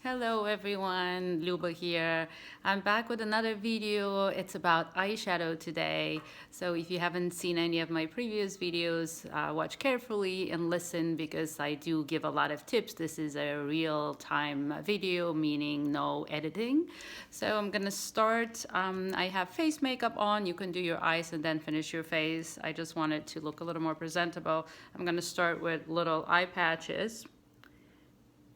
Hello everyone, Luba here. I'm back with another video. It's about eyeshadow today. So if you haven't seen any of my previous videos, watch carefully and listen because I do give a lot of tips. This is a real-time video, meaning no editing. So I'm gonna start. I have face makeup on. You can do your eyes and then finish your face. I just want it to look a little more presentable. I'm gonna start with little eye patches,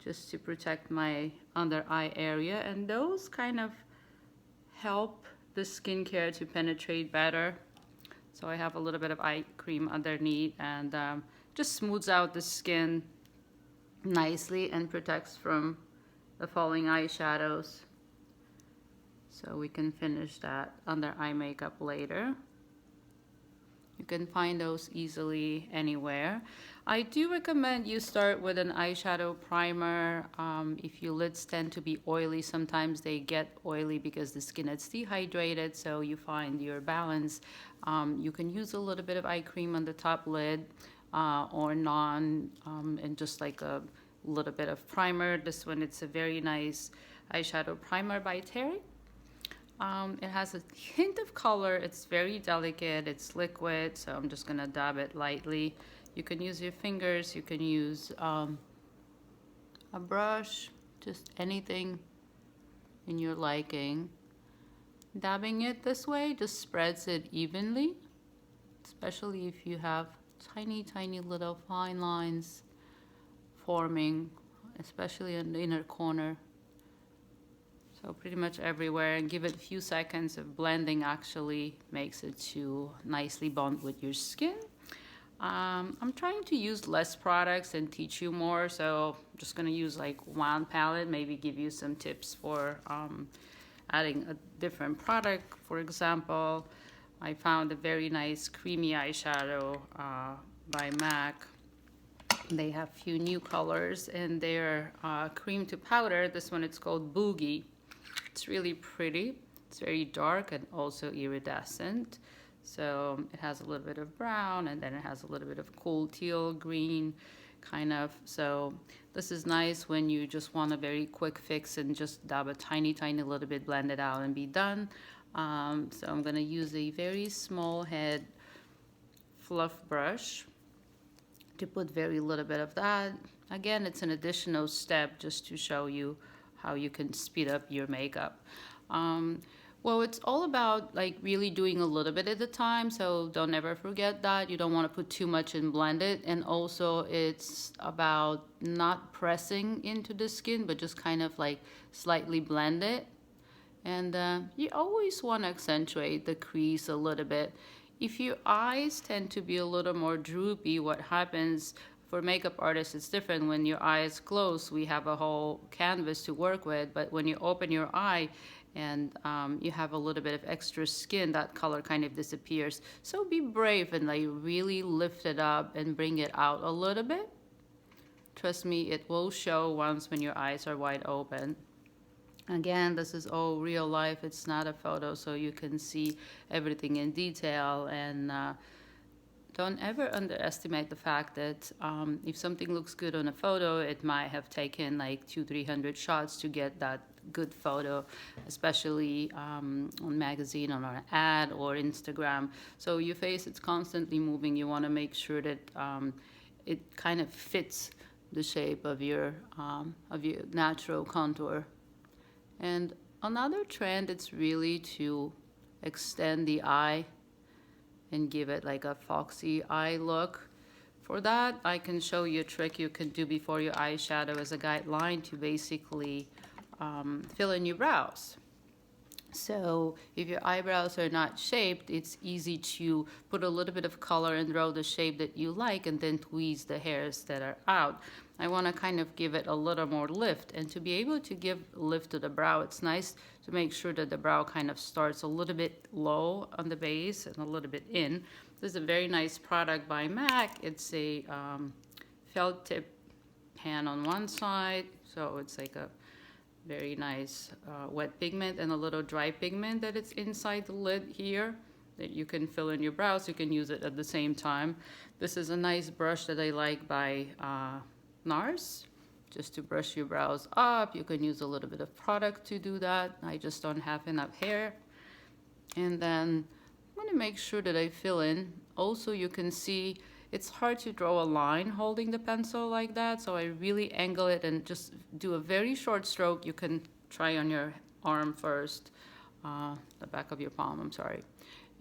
just to protect my under eye area, and those kind of help the skincare to penetrate better. So I have a little bit of eye cream underneath, and just smooths out the skin nicely and protects from the falling eyeshadows. So we can finish that under eye makeup later. You can find those easily anywhere. I do recommend you start with an eyeshadow primer. If your lids tend to be oily, sometimes they get oily because the skin is dehydrated, so you find your balance. You can use a little bit of eye cream on the top lid or none, and just like a little bit of primer. This one, it's a very nice eyeshadow primer by Terry. It has a hint of color. It's very delicate. It's liquid, so I'm just gonna dab it lightly. You can use your fingers. You can use a brush, just anything in your liking. Dabbing it this way just spreads it evenly, especially if you have tiny little fine lines forming, especially in the inner corner. So pretty much everywhere, and give it a few seconds of blending actually makes it to nicely bond with your skin. I'm trying to use less products and teach you more, so I'm just gonna use like one palette, maybe give you some tips for adding a different product. For example, I found a very nice creamy eyeshadow by MAC. They have few new colors, and they're cream to powder. This one, it's called Boogie. It's really pretty. It's very dark and also iridescent. So it has a little bit of brown, and then it has a little bit of cool teal green kind of. So this is nice when you just want a very quick fix and just dab a tiny little bit, blend it out and be done. So I'm gonna use a very small head fluff brush to put very little bit of that. Again, it's an additional step just to show you how you can speed up your makeup. Well, it's all about like really doing a little bit at a time, so don't ever forget that. You don't want to put too much and blend it. And also it's about not pressing into the skin, but just kind of like slightly blend it. And you always want to accentuate the crease a little bit. If your eyes tend to be a little more droopy, what happens for makeup artists, it's different. When your eyes close, we have a whole canvas to work with, but when you open your eye and you have a little bit of extra skin, that color kind of disappears. So be brave and like really lift it up and bring it out a little bit. Trust me, it will show once when your eyes are wide open. Again, this is all real life. It's not a photo, so you can see everything in detail. And don't ever underestimate the fact that if something looks good on a photo, it might have taken like 200-300 shots to get that good photo, especially on magazine, on an ad or Instagram. So your face, it's constantly moving. You want to make sure that it kind of fits the shape of your natural contour. And another trend, it's really to extend the eye and give it like a foxy eye look. For that, I can show you a trick you can do before your eyeshadow as a guideline to basically fill in your brows. So if your eyebrows are not shaped, it's easy to put a little bit of color and draw the shape that you like, and then tweeze the hairs that are out. I want to kind of give it a little more lift, and to be able to give lift to the brow, it's nice to make sure that the brow kind of starts a little bit low on the base and a little bit in. This is a very nice product by MAC. It's a felt tip pan on one side, so it's like a very nice wet pigment and a little dry pigment that it's inside the lid here that you can fill in your brows. You can use it at the same time. This is a nice brush that I like by NARS. just to brush your brows up. You can use a little bit of product to do that. I just don't have enough hair. And then I'm going to make sure that I fill in. Also, you can see it's hard to draw a line holding the pencil like that, so I really angle it and just do a very short stroke. You can try on your arm first, the back of your palm, I'm sorry.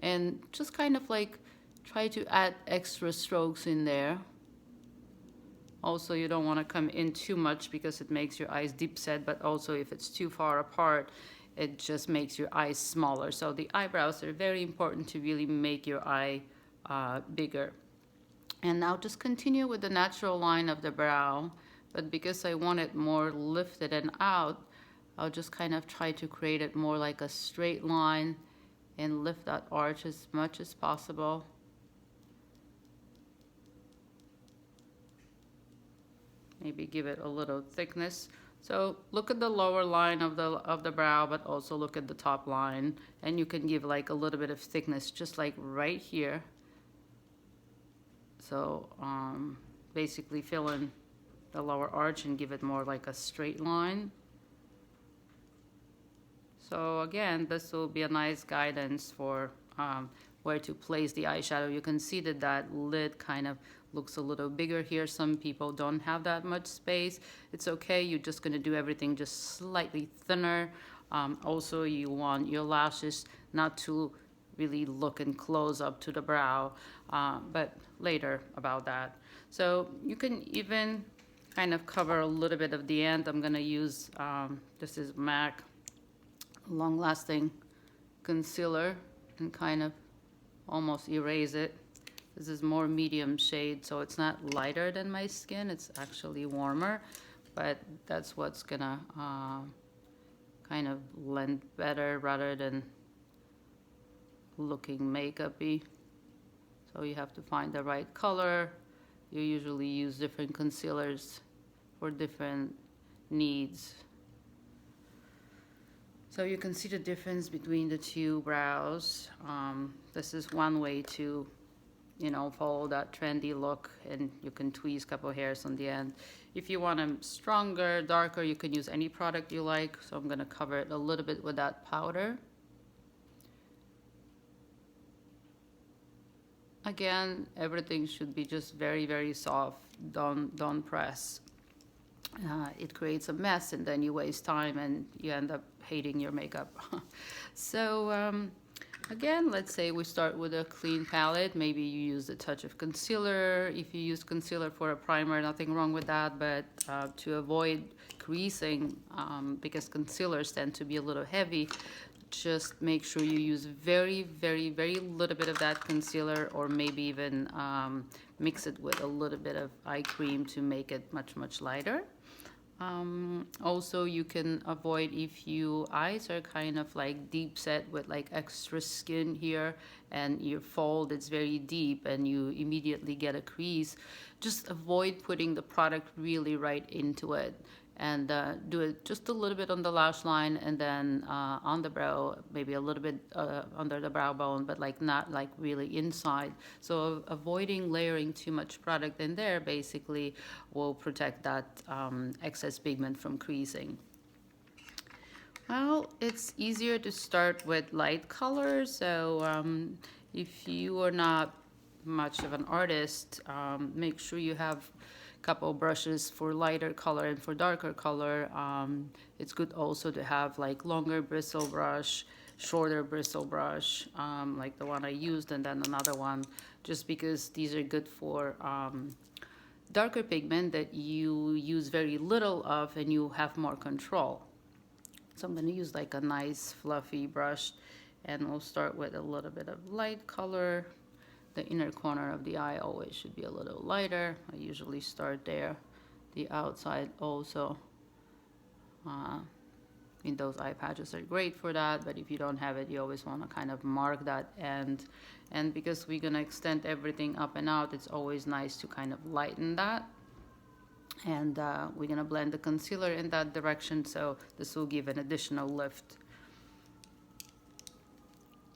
And just kind of like try to add extra strokes in there. Also, you don't want to come in too much because it makes your eyes deep set, but also if it's too far apart, it just makes your eyes smaller. So the eyebrows are very important to really make your eye bigger. And now just continue with the natural line of the brow, but because I want it more lifted and out, I'll just kind of try to create it more like a straight line and lift that arch as much as possible. Maybe give it a little thickness. So look at the lower line of the brow, but also look at the top line, and you can give like a little bit of thickness, just like right here. So basically fill in the lower arch and give it more like a straight line. So again, this will be a nice guidance for where to place the eyeshadow. You can see that that lid kind of looks a little bigger here. Some people don't have that much space. It's okay, you're just gonna do everything just slightly thinner. Also, you want your lashes not to really look and close up to the brow, but later about that. So you can even kind of cover a little bit of the end. I'm gonna use, this is MAC long lasting concealer and kind of almost erase it. This is more medium shade, so it's not lighter than my skin, it's actually warmer, but that's what's gonna kind of blend better rather than looking makeup-y. So you have to find the right color. You usually use different concealers for different needs. So you can see the difference between the two brows. This is one way to, you know, follow that trendy look, and you can tweeze a couple hairs on the end. If you want them stronger, darker, you can use any product you like. So I'm gonna cover it a little bit with that powder. Again, everything should be just very, very soft. Don't press. It creates a mess, and then you waste time and you end up hating your makeup. So again, let's say we start with a clean palette. Maybe you use a touch of concealer. If you use concealer for a primer, nothing wrong with that, but to avoid creasing, because concealers tend to be a little heavy, just make sure you use very, very, very little bit of that concealer, or maybe even mix it with a little bit of eye cream to make it much, much lighter. Also, you can avoid if your eyes are kind of like deep set with like extra skin here, and your fold is very deep and you immediately get a crease. Just avoid putting the product really right into it, and do it just a little bit on the lash line, and then on the brow, maybe a little bit under the brow bone, but like not like really inside. So avoiding layering too much product in there basically will protect that excess pigment from creasing. Well, it's easier to start with light colors. So if you are not much of an artist, make sure you have couple brushes for lighter color and for darker color. It's good also to have like longer bristle brush, shorter bristle brush, like the one I used, and then another one, just because these are good for darker pigment that you use very little of and you have more control. So I'm going to use like a nice fluffy brush, and we'll start with a little bit of light color. The inner corner of the eye always should be a little lighter. I usually start there. The outside also. Those eye patches are great for that, but if you don't have it, you always want to kind of mark that end. And because we're going to extend everything up and out, it's always nice to kind of lighten that. And we're going to blend the concealer in that direction, so this will give an additional lift.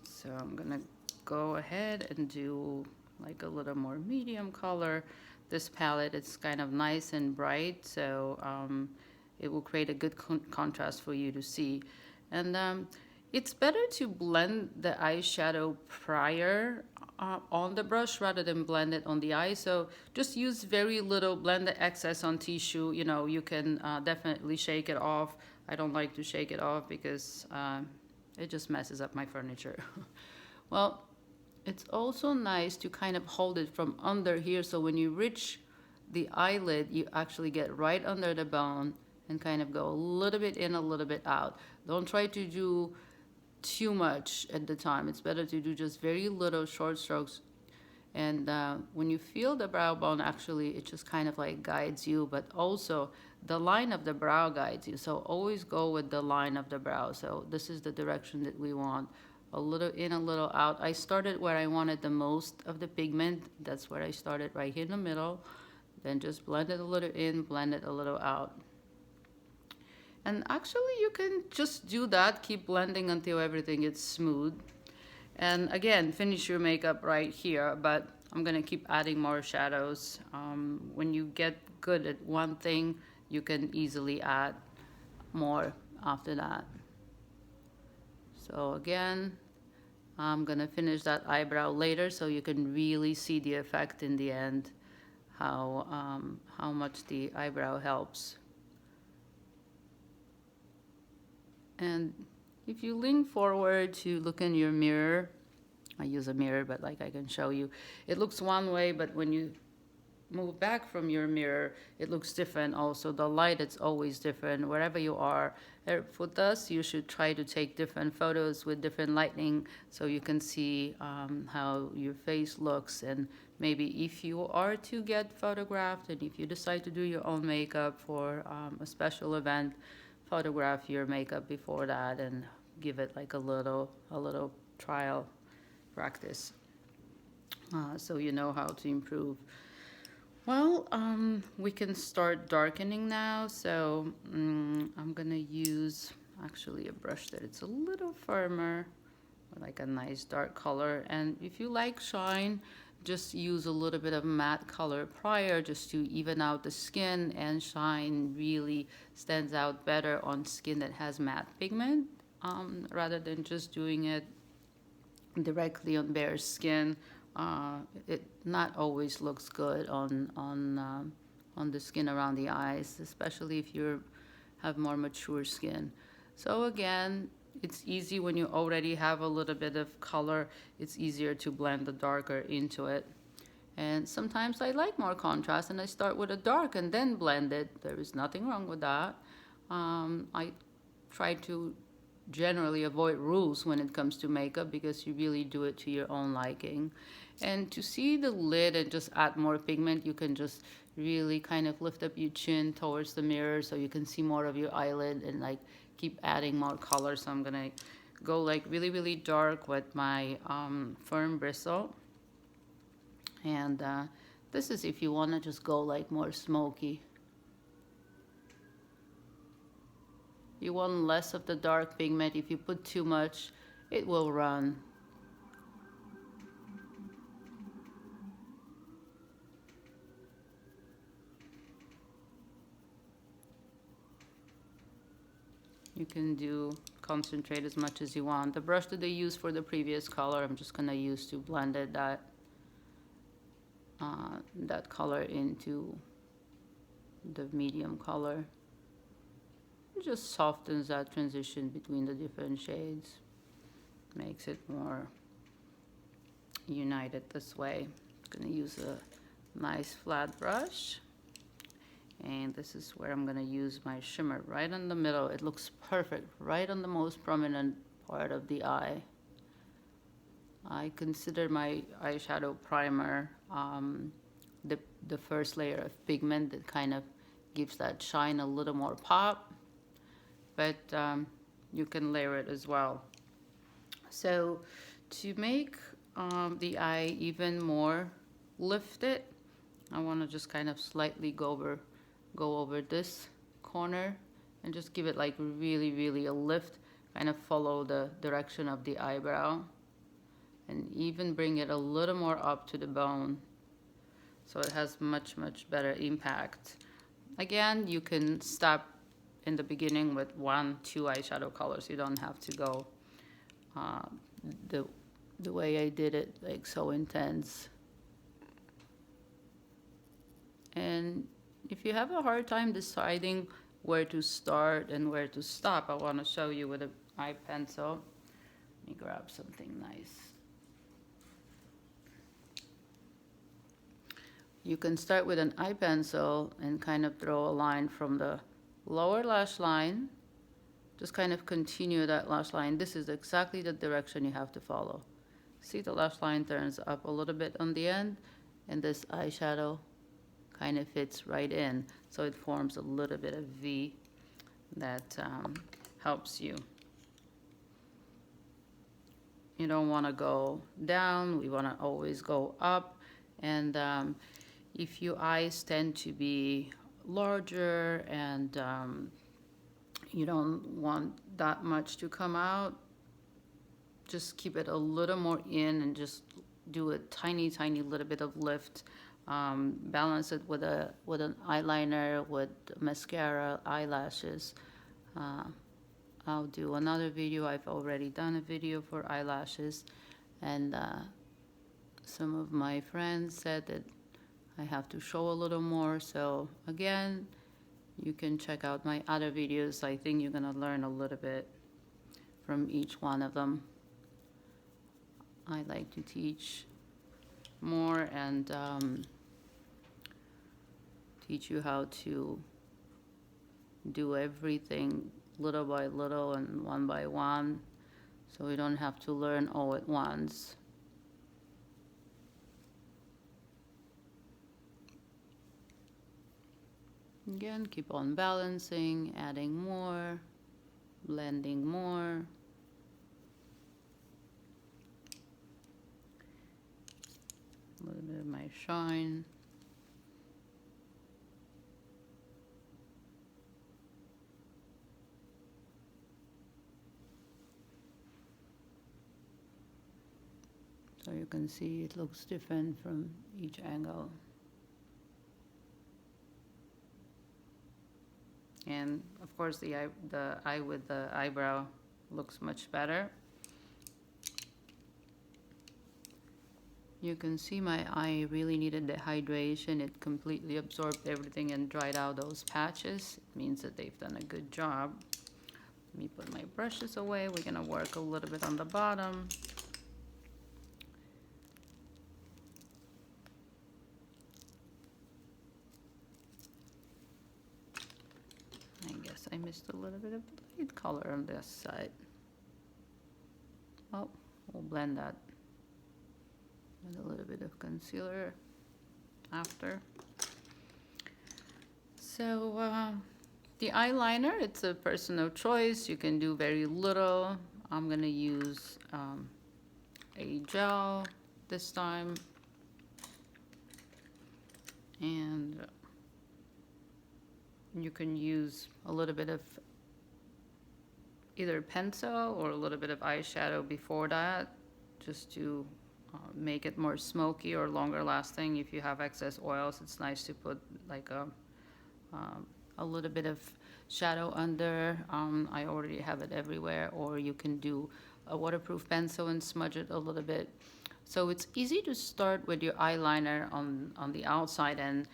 So I'm going to go ahead and do like a little more medium color. this palette, it's kind of nice and bright, so it will create a good contrast for you to see. And it's better to blend the eyeshadow prior on the brush rather than blend it on the eye. So just use very little, blend the excess on tissue. You know, you can definitely shake it off. I don't like to shake it off because it just messes up my furniture. Well, it's also nice to kind of hold it from under here, so when you reach the eyelid, you actually get right under the bone and kind of go a little bit in, a little bit out. Don't try to do too much at the time. It's better to do just very little short strokes. And when you feel the brow bone, actually, it just kind of like guides you, but also the line of the brow guides you. So always go with the line of the brow. So this is the direction that we want. A little in, a little out. I started where I wanted the most of the pigment. That's where I started, right here in the middle. Then just blend it a little in, blend it a little out. And actually you can just do that, keep blending until everything is smooth. And again, finish your makeup right here, but I'm gonna keep adding more shadows. When you get good at one thing, you can easily add more after that. So again, I'm gonna finish that eyebrow later so you can really see the effect in the end, how much the eyebrow helps. And if you lean forward to look in your mirror, I use a mirror, but like I can show you, it looks one way, but when you move back from your mirror, it looks different also. The light, it's always different wherever you are. For this, you should try to take different photos with different lighting so you can see how your face looks. And maybe if you are to get photographed and if you decide to do your own makeup for a special event, photograph your makeup before that and give it like a little trial practice so you know how to improve. Well, we can start darkening now. So I'm gonna use actually a brush that it's a little firmer, like a nice dark color. And if you like shine, just use a little bit of matte color prior just to even out the skin, and shine really stands out better on skin that has matte pigment rather than just doing it directly on bare skin. It not always looks good on the skin around the eyes, especially if you have more mature skin. So again, it's easy when you already have a little bit of color. It's easier to blend the darker into it. And sometimes I like more contrast and I start with a dark and then blend it. There is nothing wrong with that. I try to generally avoid rules when it comes to makeup because you really do it to your own liking. And to see the lid and just add more pigment, you can just really kind of lift up your chin towards the mirror so you can see more of your eyelid and like keep adding more color. So I'm gonna go like really dark with my firm bristle. And this is if you want to just go like more smoky. You want less of the dark pigment. If you put too much, it will run. You can concentrate as much as you want. The brush that they used for the previous color, I'm just gonna use to blend it that color into the medium color. It just softens that transition between the different shades, makes it more united this way. I'm gonna use a nice flat brush. And this is where I'm gonna use my shimmer right in the middle. It looks perfect, right on the most prominent part of the eye. I consider my eyeshadow primer the first layer of pigment that kind of gives that shine a little more pop, but you can layer it as well. So to make the eye even more lifted, I want to just kind of slightly go over this corner and just give it like really a lift, kind of follow the direction of the eyebrow and even bring it a little more up to the bone. So it has much better impact. Again, you can stop in the beginning with 1-2 eyeshadow colors. You don't have to go uh, the way I did it, like so intense. And if you have a hard time deciding where to start and where to stop, I want to show you with an eye pencil. Let me grab something nice. You can start with an eye pencil and kind of draw a line from the lower lash line. Just kind of continue that lash line. This is exactly the direction you have to follow. See, the lash line turns up a little bit on the end, and this eyeshadow kind of fits right in. So it forms a little bit of V that helps you. You don't want to go down. We want to always go up. And if your eyes tend to be larger and you don't want that much to come out, just keep it a little more in and just do a tiny little bit of lift. Balance it with an eyeliner, with mascara, eyelashes. I'll do another video. I've already done a video for eyelashes, and some of my friends said that I have to show a little more. So again, you can check out my other videos. I think you're gonna learn a little bit from each one of them. I like to teach more and teach you how to do everything little by little and one by one, so we don't have to learn all at once. Again, keep on balancing, adding more, blending more. A little bit of my shine. So you can see it looks different from each angle. And of course the eye with the eyebrow looks much better. You can see my eye really needed the hydration. It completely absorbed everything and dried out those patches. It means that they've done a good job. Let me put my brushes away. We're gonna work a little bit on the bottom. I guess I missed a little bit of light color on this side. Oh, we'll blend that with a little bit of concealer after. So the eyeliner, it's a personal choice. You can do very little. I'm gonna use a gel this time, and you can use a little bit of either pencil or a little bit of eyeshadow before that, just to make it more smoky or longer lasting. If you have excess oils, it's nice to put like a little bit of shadow under. I already have it everywhere, or you can do a waterproof pencil and smudge it a little bit. So it's easy to start with your eyeliner on the outside, and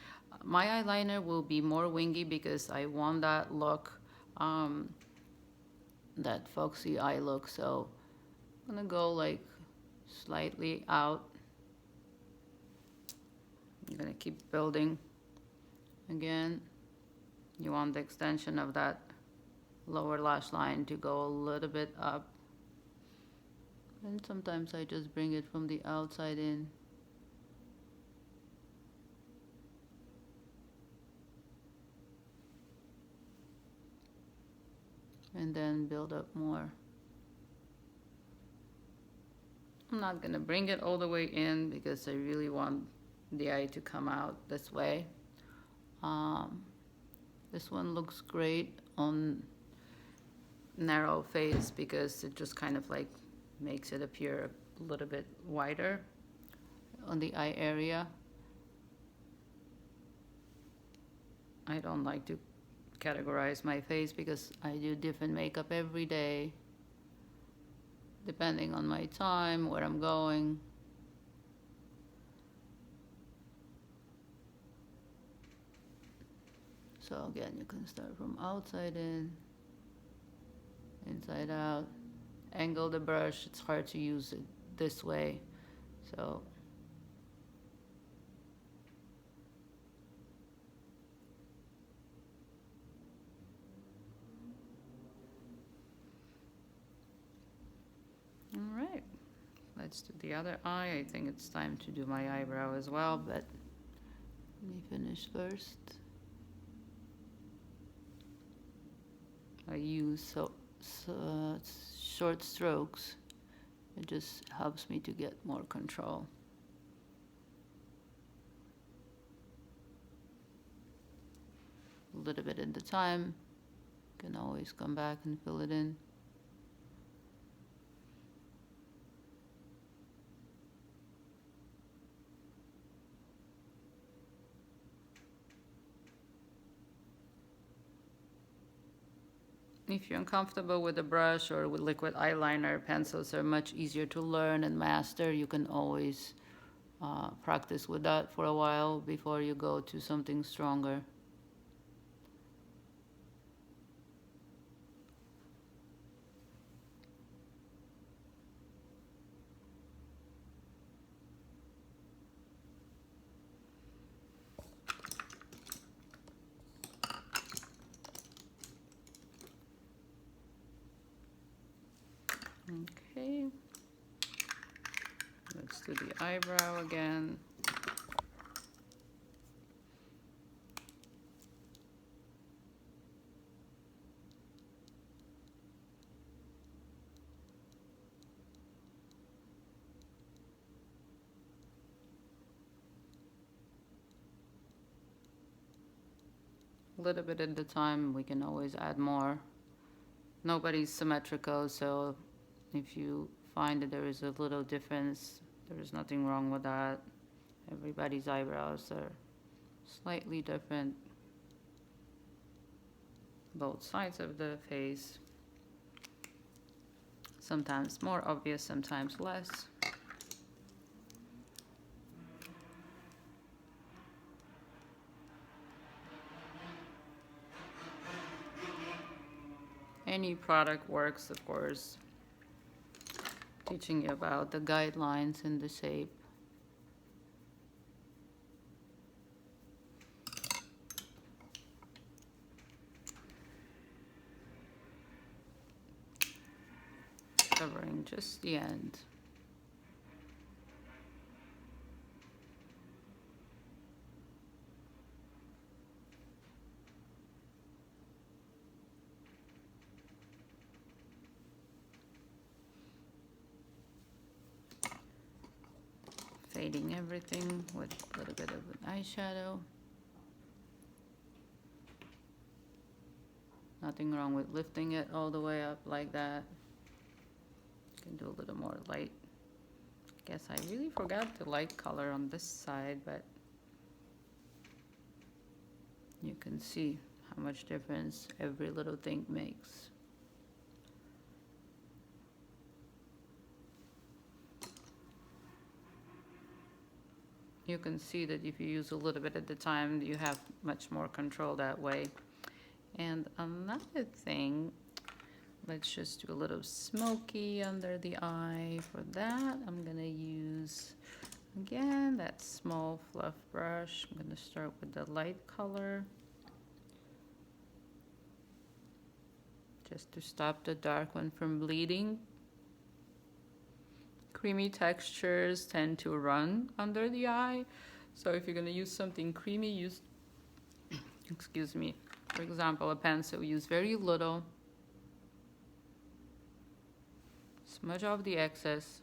my eyeliner will be more wingy because I want that look, that foxy eye look. So I'm gonna go like slightly out. I'm gonna keep building. Again, you want the extension of that lower lash line to go a little bit up. And sometimes I just bring it from the outside in. And then build up more. I'm not gonna bring it all the way in because I really want the eye to come out this way. This one looks great on narrow face because it just kind of like makes it appear a little bit wider on the eye area. I don't like to categorize my face because I do different makeup every day, depending on my time, where I'm going. So again, you can start from outside in, inside out. Angle the brush, it's hard to use it this way. So all right, let's do the other eye. I think it's time to do my eyebrow as well, but let me finish first. I use short strokes. It just helps me to get more control. A little bit at a time. Can always come back and fill it in. If you're uncomfortable with a brush or with liquid eyeliner, pencils are much easier to learn and master. You can always practice with that for a while before you go to something stronger. Okay, let's do the eyebrow again. A little bit at a time, we can always add more. Nobody's symmetrical, so if you find that there is a little difference, there is nothing wrong with that. Everybody's eyebrows are slightly different, both sides of the face. Sometimes more obvious, sometimes less. Any product works, of course. Teaching you about the guidelines and the shape. Covering just the end. Fading everything with a little bit of an eyeshadow. Nothing wrong with lifting it all the way up like that. You can do a little more light. I guess I really forgot the light color on this side, but you can see how much difference every little thing makes. You can see that if you use a little bit at a time, you have much more control that way. And another thing, let's just do a little smoky under the eye. For that, I'm gonna use, again, that small fluff brush. I'm gonna start with the light color, just to stop the dark one from bleeding. Creamy textures tend to run under the eye, so if you're going to use something creamy, use excuse me, for example, a pencil, use very little, smudge off the excess,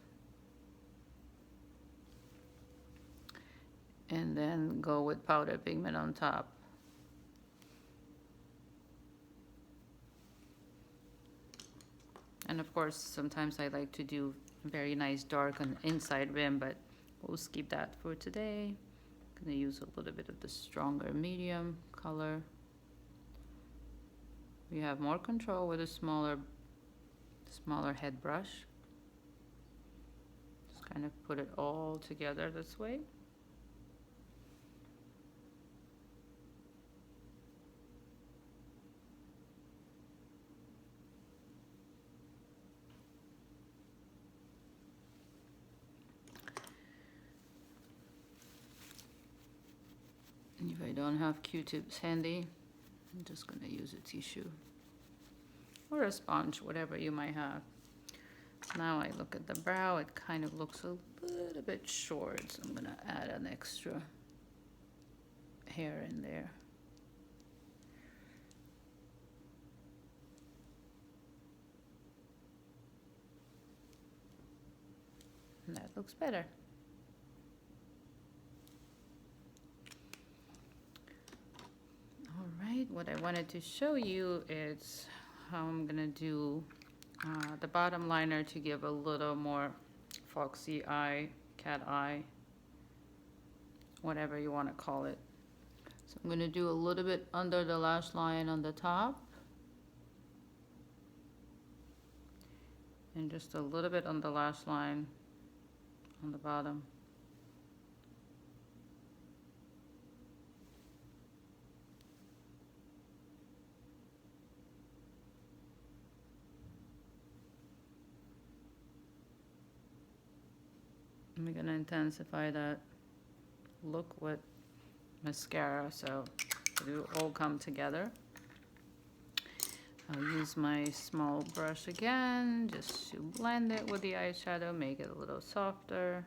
and then go with powder pigment on top. And of course, sometimes I like to do very nice dark on the inside rim, but we'll skip that for today. I'm gonna use a little bit of the stronger medium color. We have more control with a smaller head brush. Just kind of put it all together this way. And if I don't have Q-tips handy, I'm just gonna use a tissue or a sponge, whatever you might have. Now I look at the brow, it kind of looks a little bit short, so I'm gonna add an extra hair in there. And that looks better. All right, what I wanted to show you is how I'm gonna do the bottom liner to give a little more foxy eye, cat eye, whatever you want to call it. So I'm going to do a little bit under the lash line on the top, and just a little bit on the lash line on the bottom. And we're going to intensify that look with mascara, so it will all come together. I'll use my small brush again just to blend it with the eyeshadow, make it a little softer.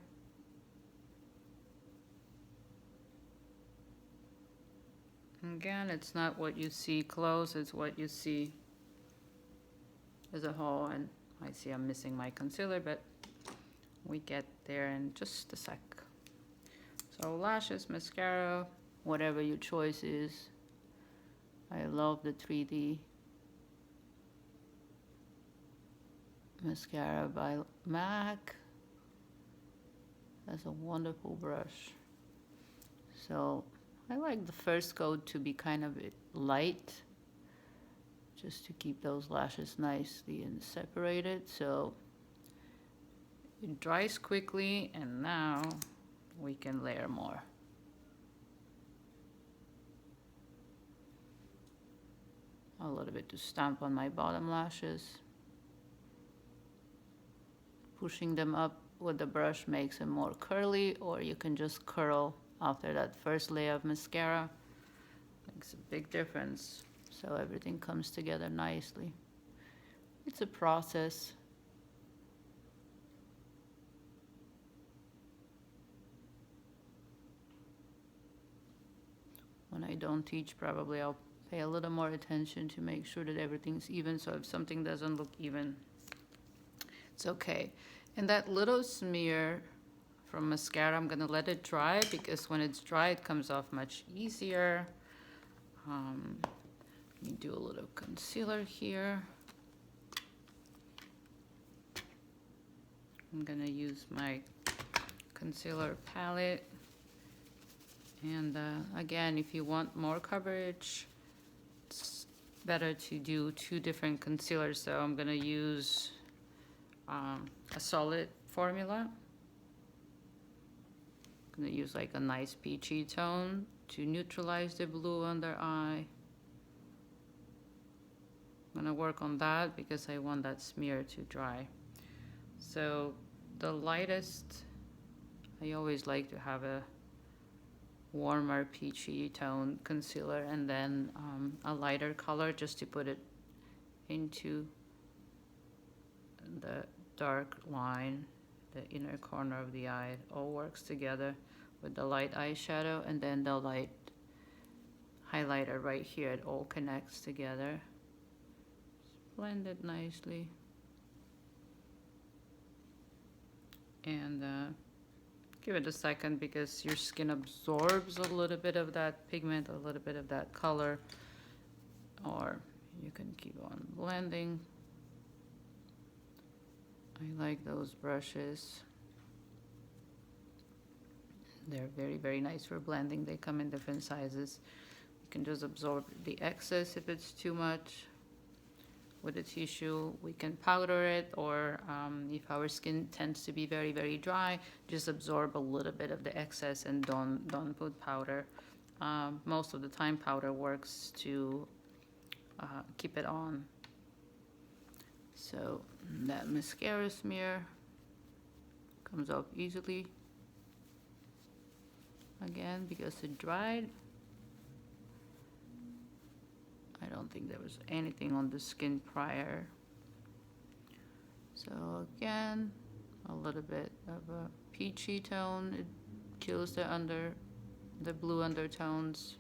Again, it's not what you see close, it's what you see as a whole. And I see I'm missing my concealer, but we get there in just a sec. So lashes, mascara, whatever your choice is. I love the 3D mascara by MAC. That's a wonderful brush. So I like the first coat to be kind of light, just to keep those lashes nicely and separated. So it dries quickly, and now we can layer more. A little bit to stamp on my bottom lashes. Pushing them up with the brush makes them more curly, or you can just curl after that first layer of mascara. Makes a big difference. So everything comes together nicely. It's a process. When I don't teach, probably I'll pay a little more attention to make sure that everything's even. So if something doesn't look even, it's okay. And that little smear from mascara, I'm gonna let it dry, because when it's dry, it comes off much easier. Let me do a little concealer here. I'm gonna use my concealer palette. And again, if you want more coverage, it's better to do 2 different concealers. So I'm gonna use a solid formula. I'm gonna use like a nice peachy tone to neutralize the blue under eye. I'm gonna work on that because I want that smear to dry. So the lightest, I always like to have a warmer peachy tone concealer, and then a lighter color just to put it into the dark line, the inner corner of the eye. It all works together with the light eyeshadow, and then the light highlighter right here. It all connects together. Just blend it nicely. And give it a second, because your skin absorbs a little bit of that pigment, a little bit of that color, or you can keep on blending. I like those brushes. They're very, very nice for blending. They come in different sizes. You can just absorb the excess if it's too much. with a tissue. We can powder it, or if our skin tends to be very, very dry, just absorb a little bit of the excess and don't put powder. Most of the time powder works to keep it on. So that mascara smear comes off easily again because it dried. I don't think there was anything on the skin prior. So again, a little bit of a peachy tone. It kills the blue undertones.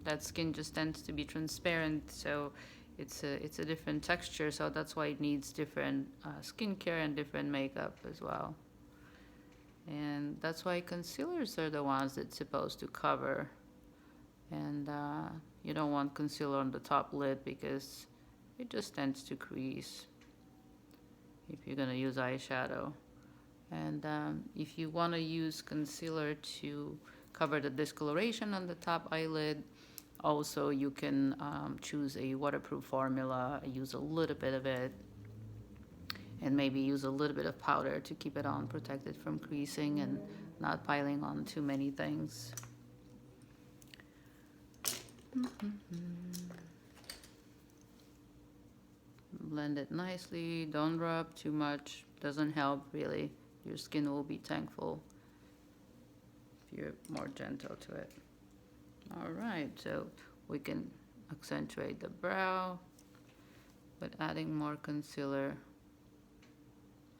That skin just tends to be transparent, so it's a different texture. So that's why it needs different skincare and different makeup as well. And that's why concealers are the ones that's supposed to cover. And you don't want concealer on the top lid because it just tends to crease if you're going to use eyeshadow. And if you want to use concealer to cover the discoloration on the top eyelid, also you can choose a waterproof formula, use a little bit of it, and maybe use a little bit of powder to keep it on, protected from creasing and not piling on too many things. Blend it nicely, don't rub too much, doesn't help really. Your skin will be thankful if you're more gentle to it. Alright, so we can accentuate the brow with adding more concealer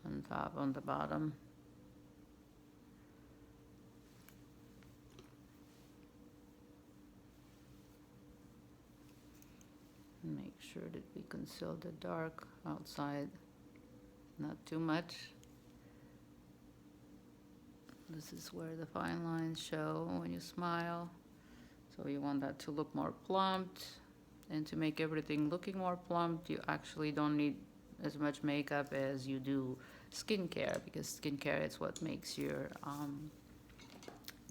on top, on the bottom. Make sure that we conceal the dark outside, not too much. This is where the fine lines show when you smile. So you want that to look more plumped. And to make everything looking more plumped, you actually don't need as much makeup as you do skincare, because skincare is what makes your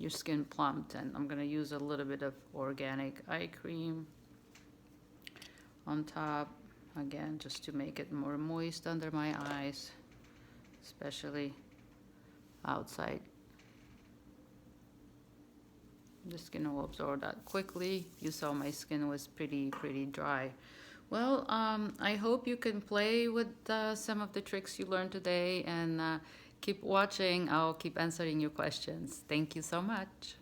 skin plumped. And I'm gonna use a little bit of organic eye cream on top, again, just to make it more moist under my eyes, especially outside. The skin will absorb that quickly. You saw my skin was pretty dry. Well, I hope you can play with some of the tricks you learned today, and keep watching. I'll keep answering your questions. Thank you so much.